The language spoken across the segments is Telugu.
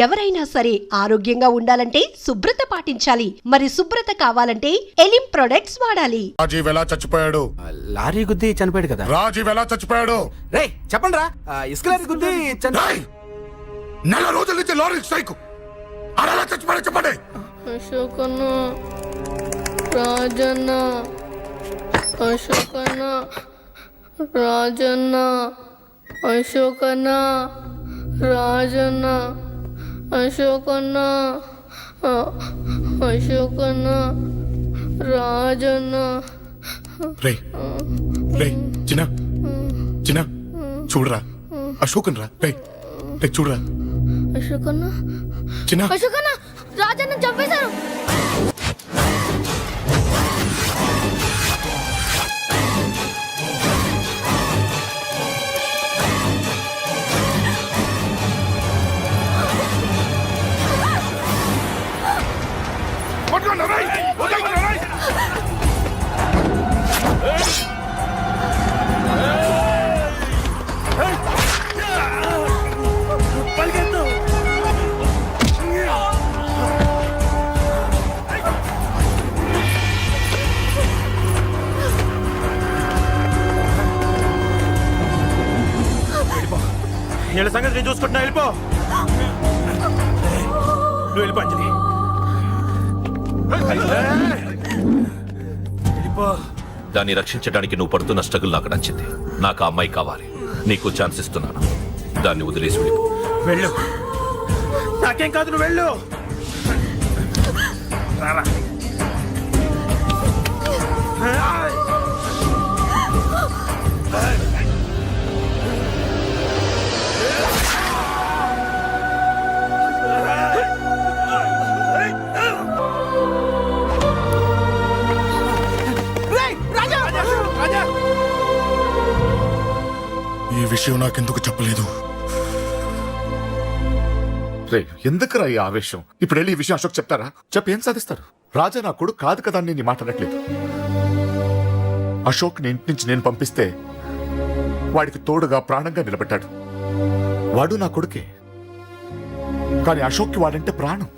ఎవరైనా సరే ఆరోగ్యంగా ఉండాలంటే శుభ్రత పాటించాలి. మరి శుభ్రత కావాలంటే ఎలిం ప్రొడక్ట్స్ వాడాలి. రాజీవ్ ఎలా చచ్చిపోయాడు? లారీ గుద్ది చనిపోయాడు కదా. రాజీవ్ ఎలా చచ్చిపోయాడు? రే చెప్పండి రా. ఇసుక లారీ గుద్ది నెల రోజుల నుంచి లారీ స్ట్రైక్. అలా చచ్చిపోయాడు చెప్పండి. అశోకన్న, రాజన్న, అశోకన్న, రాజన్న, అశోకన్న, రాజన్న, అశోకన్న, అశోకన్న, రాజన్న. రే రే చిన్న చిన్న చూడరా అశోకన్ రా. రే రే చూడరా అశోకన్న, చిన్న అశోకన్న, రాజన్న చంపేశారు. వీళ్ళ సంగతి నేను చూసుకుంటున్నా. వెళ్ళిపో, నువ్వు వెళ్ళిపో అంజలి. దాన్ని రక్షించడానికి నువ్వు పడుతున్న స్ట్రగుల్ నాకు నచ్చింది. నాకు ఆ అమ్మాయి కావాలి. నీకు ఛాన్స్ ఇస్తున్నాను. దాన్ని వదిలేసి వెళ్ళిపో. వెళ్ళు, నాకేం కాదు, నువ్వు వెళ్ళు. ఈ విషయం నాకెందుకు చెప్పలేదు? రే ఎందుకురా ఈ ఆవేశం? ఇప్పుడు వెళ్ళి ఈ విషయం అశోక్ చెప్తారా? చెప్పి ఏం సాధిస్తారు? రాజా నా కొడుకు కాదు కదా అని నేను మాట్లాడట్లేదు. అశోక్ ని ఇంటి నుంచి నేను పంపిస్తే వాడికి తోడుగా ప్రాణంగా నిలబెట్టాడు. వాడు నా కొడుకే, కానీ అశోక్కి వాడంటే ప్రాణం.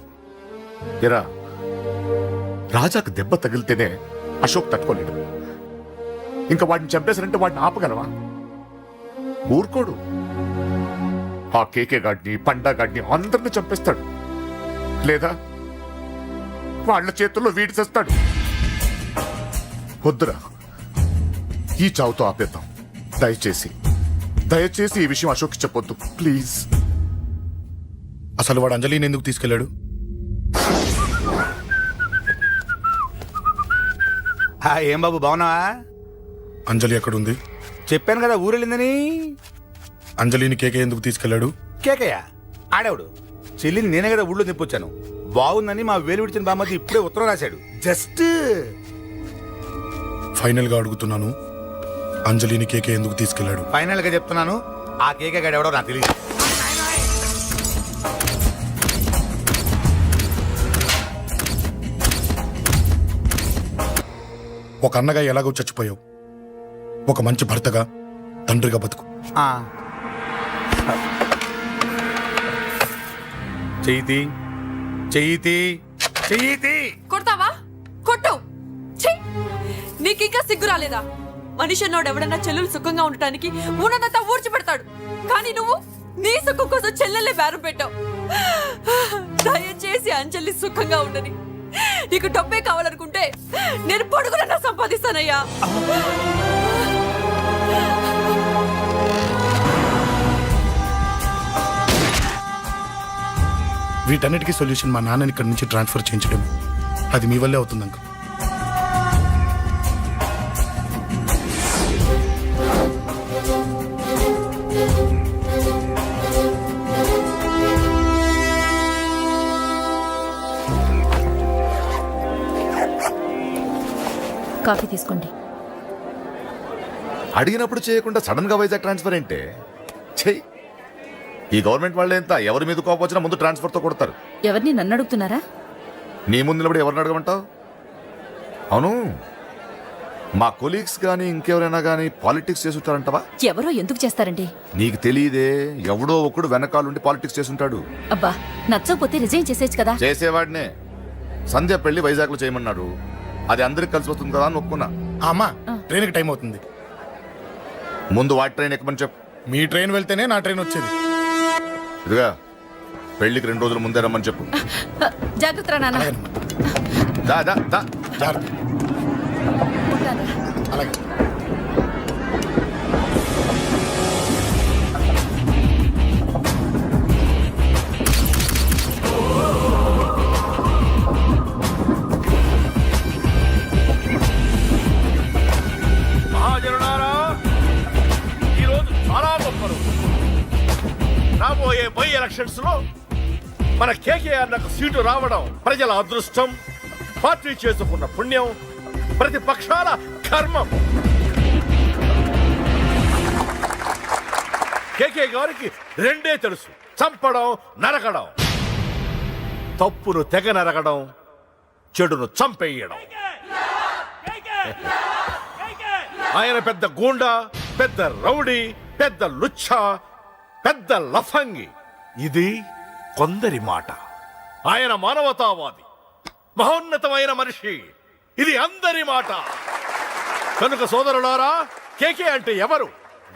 ఎరా రాజాకు దెబ్బ తగిలితేనే అశోక్ తట్టుకోలేడు. ఇంకా వాడిని చంపేశారంటే వాడిని ఆపగలవా? ఊరుకోడు. ఆ కేకే గాడిని, పండా గాడిని అందరిని చంపేస్తాడు. లేదా వాళ్ళ చేతుల్లో వీడి చేస్తాడు. వద్దురా, ఈ చావుతో ఆపేద్దాం. దయచేసి దయచేసి ఈ విషయం అశోక్ చెప్పొద్దు ప్లీజ్. అసలు వాడు అంజలిని ఎందుకు తీసుకెళ్లాడు? ఏం బాబు బాగున్నావా? అంజలి ఎక్కడుంది? చెప్పాను కదా ఊరెళ్ళిందని. అంజలిని కేకే ఎందుకు తీసుకెళ్లాడు? కేకయ్య ఆడేవాడు. చెల్లిని నేనే కదా ఊళ్ళో నిప్పొచ్చాను. బాగుందని మా వేలు విడిచిన బామ్మది ఇప్పుడే ఉత్తరం రాశాడు. జస్ట్ ఫైనల్ గా అడుగుతున్నాను, అంజలిని కేకే ఎందుకు తీసుకెళ్లాడు? ఫైనల్ గా చెప్తున్నాను, ఆ కేకే గాడు ఎవడో నాకు తెలియదు. ఒక అన్నగా ఎలాగో చచ్చిపోయావు, ఒక మంచి భర్తగా, తండ్రిగా బతుకు. చెయ్యితి చెయ్యితి చెయ్యితి. కొడతావా? కొట్టు. నీకింకా సిగ్గు రాలేదా? మనిషి అన్నోడు ఎవడన్నా చెల్లెలు సుఖంగా ఉండటానికి ఉన్నదంతా ఊడ్చి పెడతాడు. కానీ నువ్వు నీ సుఖం కోసం చెల్లెల్లే బేరం పెట్టావు. దయచేసి అంజలి సుఖంగా ఉండని. నీకు డబ్బే కావాలనుకుంటే నేను పొడుగునన్నా సంపాదిస్తానయ్యా. వీటన్నిటికీ సొల్యూషన్ మా నాన్నని ఇక్కడి నుంచి ట్రాన్స్ఫర్ చేయించడం. అది మీ వల్లే అవుతుంది అంకుల్. కాఫీ తీసుకోండి. అడిగినప్పుడు చేయకుండా సడన్ గా వైజాగ్ ట్రాన్స్ఫర్ ఏంటే? చెయ్యి. ఈ గవర్నమెంట్ వాళ్ళు ఎంత ఎవరి మీద కోపం వచ్చినా ముందు ట్రాన్స్ఫర్ తో కొడతారు. ఎవరిని నన్ను అడుగుతున్నారా? నీ ముందు నిలబడి ఎవరిని అడగమంటావు? అవును, మా కొలీగ్స్ కానీ ఇంకెవరైనా కానీ పాలిటిక్స్ చేస్తుంటారంటవా? ఎవరో ఎందుకు చేస్తారండి? నీకు తెలియదే, ఎవడో ఒకడు వెనకాలండి పాలిటిక్స్ చేస్తుంటాడు. అబ్బా, నచ్చకపోతే రిజైన్ చేసేయచ్చు కదా. చేసేవాడినే. సంధ్య పెళ్లి వైజాగ్లో చేయమన్నాడు. అది అందరికి కలిసి వస్తుంది కదా అని ఒప్పుకున్నా. అమ్మా ట్రైన్కి టైం అవుతుంది. ముందు వాటి ట్రైన్ ఎక్కమని చెప్పు. మీ ట్రైన్ వెళ్తేనే నా ట్రైన్ వచ్చేది. ఇదిగా పెళ్లికి 2 రోజుల ముందే రమ్మని చెప్పు. జాగ్రత్త నాన్న. దా దా దా. జాగ్రత్త. అలాగే. మహాజనులారా, ఈరోజు చాలా గొప్ప రోజు. రాబోయే బై ఎలక్షన్స్ లో మన కేకేఆర్ నాకు సీటు రావడం ప్రజల అదృష్టం, పార్టీ చేసుకున్న పుణ్యం, ప్రతిపక్షాల కర్మం. కేకే గారికి రెండే తెలుసు: చంపడం, నరకడం. తప్పును తెగ నరకడం, చెడును చంపేయడం. ఆయన పెద్ద గూండా, పెద్ద రౌడీ, పెద్ద లుచ్చ, పెద్ద లఫంగి. ఇది కొందరి మాట. ఆయన మానవతావాది, మహోన్నతమైన మనిషి. ఇది అందరి మాట. కనుక సోదరులారా, కేకే అంటే ఎవరు?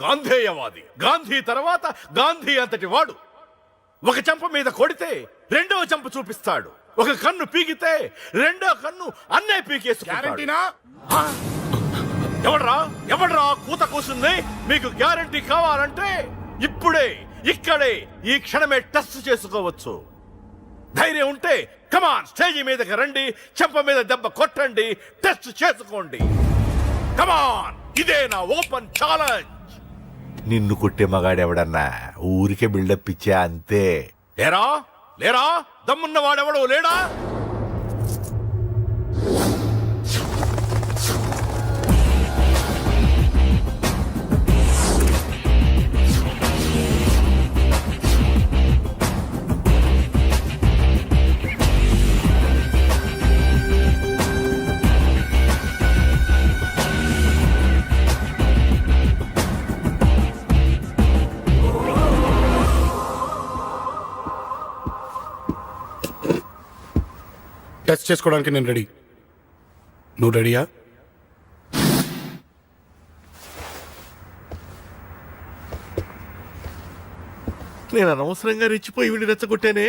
గాంధేయవాది. గాంధీ తర్వాత గాంధీ అంతటి వాడు. ఒక చెంప మీద కొడితే రెండవ చెంప చూపిస్తాడు. ఒక కన్ను పీకితే రెండో కన్ను అన్నే పీకేసుకుంటాడు. గ్యారెంటీనా? ఎవడ్రా కూత కూసుంది? మీకు గ్యారెంటీ కావాలంటే ఇప్పుడే, ఇక్కడే, ఈ క్షణమే టెస్ట్ చేసుకోవచ్చు. ధైర్యం ఉంటే కమాన్, స్టేజీ మీదకి రండి, చెంప మీద దెబ్బ కొట్టండి, టెస్ట్ చేసుకోండి. కమాన్, ఇదే నా ఓపెన్ ఛాలెంజ్. నిన్ను కొట్టే మగాడెవడన్నా ఊరికే బిల్డప్ ఇచ్చా అంతే. లేరా దమ్మున్న వాడెవడో లేడా? టెస్ట్ చేసుకోవడానికి నేను రెడీ. నువ్వు రెడీయా? నేను అనవసరంగా రెచ్చిపోయి వీడిని రెచ్చగొట్టానే.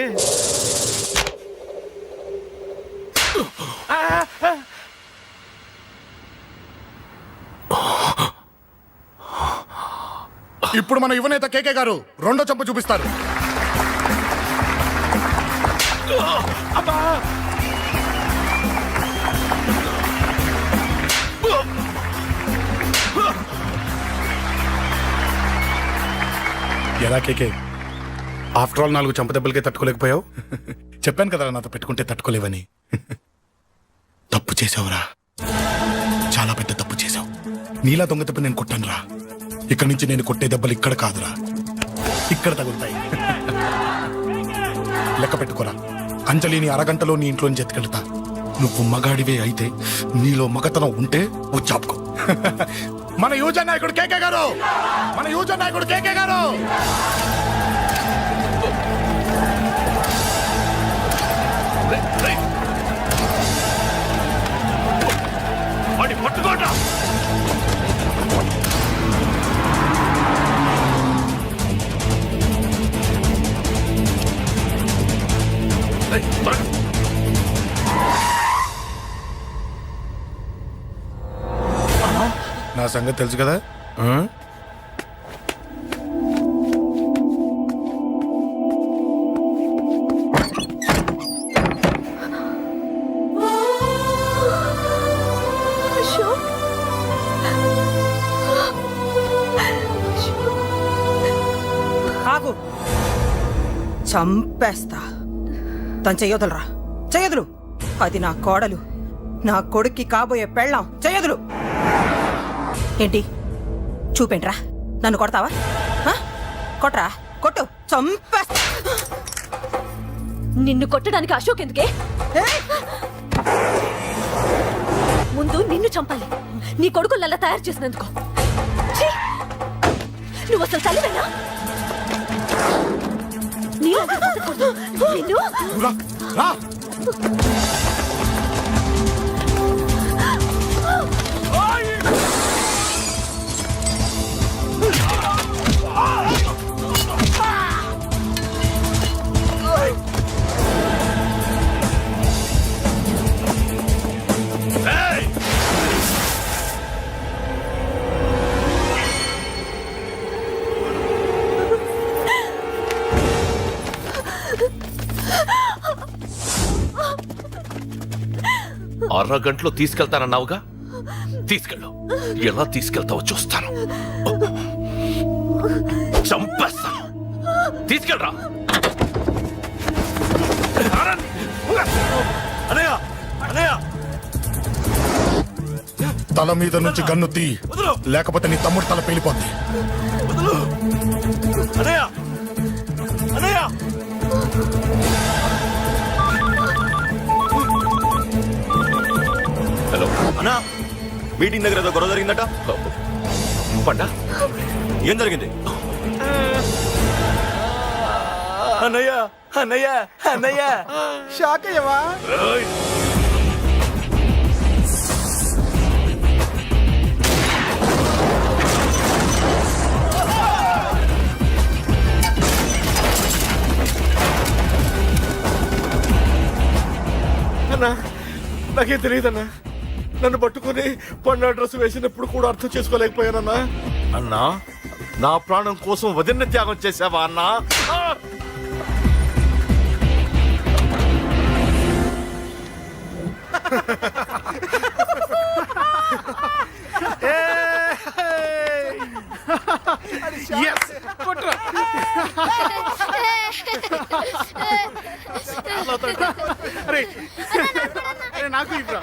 ఇప్పుడు మన యువనేత కేకే గారు రెండో చెంప చూపిస్తారు. ఎలా కేకే, ఆఫ్టర్ ఆల్ 4 చెంప దెబ్బలకే తట్టుకోలేకపోయావు? చెప్పాను కదా నాతో పెట్టుకుంటే తట్టుకోలేవని. తప్పు చేసావురా, చాలా పెద్ద తప్పు చేసావు. నీలా దొంగ దెబ్బ నేను కొట్టాను రా. ఇక్కడి నుంచి నేను కొట్టే దెబ్బలు ఇక్కడ కాదురా, ఇక్కడ తగులుతాయి. లెక్క పెట్టుకోరా, అంజలిని అరగంటలో నీ ఇంట్లోంచి ఎత్తుకెళ్తా. నువ్వు మగాడివే అయితే, నీలో మగతనం ఉంటే ఓ చాపుకో. మన యువజన నాయకుడు కేకే గారు, మన యువజన నాయకుడు కేకే గారు. పట్టుకోట. నా సంగతి తెలుసు కదా. ఆగు, చంపేస్తా. తను చెయ్యొదలరా, చెయ్యదులు. అది నా కోడలు, నా కొడుక్కి కాబోయే పెళ్ళాం. చెయ్యదులు. ఏంటి చూపేంట్రా? నన్ను కొడతావా? కొట్రా, కొట్టు, చంపేస్తా. నిన్ను కొట్టడానికి అశోక్ ఎందుకే? ముందు నిన్ను నిన్ను చంపాలి నీ కొడుకులు అలా తయారు చేసినందుకు. ఛీ! నువ్వు అసలు చదివేనా? నీలాంటి బతకూడదు. నిన్ను రా, రా. అరగంటలో తీసుకెళ్తానన్నావుగా, తీసుకెళ్ళు. ఎలా తీసుకెళ్తావో చూస్తాను. చంపేస్తాను. తీసుకెళ్ళరా. అనయ్య అనయ్య తల మీద నుంచి గన్ను తీ, లేకపోతే నీ తమ్ముడు తల పేలిపోద్ది. అనయ్య అనయ్య హలో అన్నా, మీటింగ్ దగ్గర ఏదో గొడవ జరిగిందట. పండా, ఏం జరిగింది? అన్నయ్య అన్నయ్య అన్నయ్య షాక్ అయ్యవా? అన్నా నాకేం తెలియదన్నా. నన్ను పట్టుకుని పండు డ్రెస్ వేసినప్పుడు కూడా అర్థం చేసుకోలేకపోయానన్నా. అన్నా, నా ప్రాణం కోసం వదిన త్యాగం చేసావా అన్నా? అరే నాకు ఇవ్వరా.